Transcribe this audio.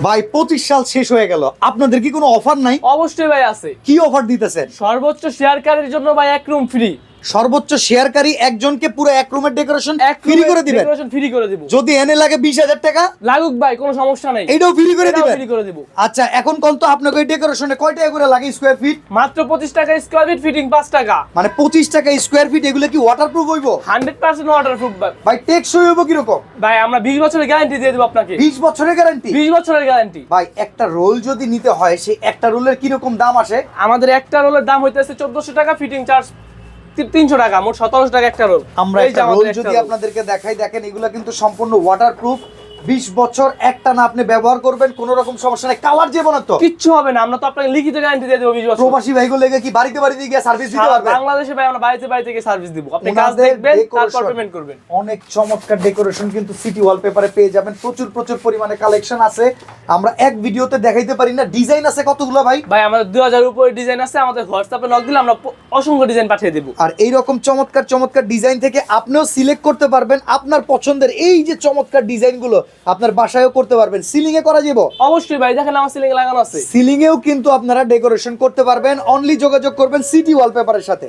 ভাই 25 সাল শেষ হয়ে গেল, আপনাদের কি কোনো অফার নাই? অবশ্যই ভাই আছে। কি অফার দিতেছেন? সর্বোচ্চ শেয়ারকারীর জন্য ভাই এক রুম ফ্রি। সর্বোচ্চ শেয়ারকারী একজনকে পুরো এক রুমের ডেকোরেশন ফ্রি করে দিবেন? ডেকোরেশন ফ্রি করে দিব। যদি এনে লাগে 20,000 টাকা লাগুক ভাই, কোনো সমস্যা নাই, এইটাও ফ্রি করে এটাও দিবেন? ফ্রি করে দিব। আচ্ছা, এখন কোন তো আপনাকে ওই ডেকোরেশনে কয় টাকা করে লাগে স্কয়ার ফিট? মাত্র 25 টাকা স্কয়ার ফিট, ফিটিং 5 টাকা। মানে 25 টাকা স্কয়ার ফিট। এগুলো কি ওয়াটারপ্রুফ হইব? 100% ওয়াটারপ্রুফ ভাই। ভাই টেকসই হইব কি রকম? ভাই আমরা 20 বছরের গ্যারান্টি দিয়ে দেব আপনাকে। 20 বছরের গ্যারান্টি? 20 বছরের গ্যারান্টি। ভাই একটা রোল যদি নিতে হয়, সেই একটা রোলের কি রকম দাম আসে? আমাদের একটা রোলের দাম হইতেছে 1400 টাকা, ফিটিং চার্জ 300 টাকা, মোট 1700 টাকা একটা রোল। আমরা এই যে একটা রোল আমাদের একটা যদি রোল। আপনাদেরকে দেখাই, দেখেন এগুলা কিন্তু সম্পূর্ণ ওয়াটারপ্রুফ। 20 বছর একটা না আপনি ব্যবহার করবেন, কোনো রকম সমস্যা নাই। কালার যাবে না তো? কিচ্ছু হবে না, আমরা তো আপনাকে লিখিত গ্যারান্টি দিয়ে দেব 20 বছর। প্রবাসী ভাইগুলো লেগে কি বাড়িতে বাড়িতে গিয়ে সার্ভিস দিতে পারবে? বাংলাদেশে ভাই আমরা বাড়িতে বাড়িতে গিয়ে সার্ভিস দিব। আপনি কাজ ওনাদের দেখবেন, তারপর decoration পেমেন্ট করবেন। অনেক চমৎকার ডেকোরেশন কিন্তু সিটি ওয়ালপেপারে পেয়ে যাবেন। প্রচুর প্রচুর পরিমাণে কালেকশন আছে, আমরা এক ভিডিওতে দেখাইতে পারি না। ডিজাইন আছে কতগুলো ভাই? ভাই আমাদের 2000 উপরে ডিজাইন আছে, আমাদের হোয়াটসঅ্যাপে নক দিলে আমরা অসংখ্য ডিজাইন পাঠিয়ে দেব। আর এই রকম চমৎকার চমৎকার ডিজাইন থেকে আপনিও সিলেক্ট করতে পারবেন আপনার পছন্দের এই যে চমৎকার ডিজাইনগুলো, আপনার বাসায়ও করতে পারবেন। সিলিং এ করা যাবে? অবশ্যই ভাই, দেখেন আমার সিলিং লাগানো আছে। সিলিং এও কিন্তু আপনারা ডেকোরেশন করতে পারবেন। অনলি যোগাযোগ করবেন সিটি ওয়ালপেপারের সাথে।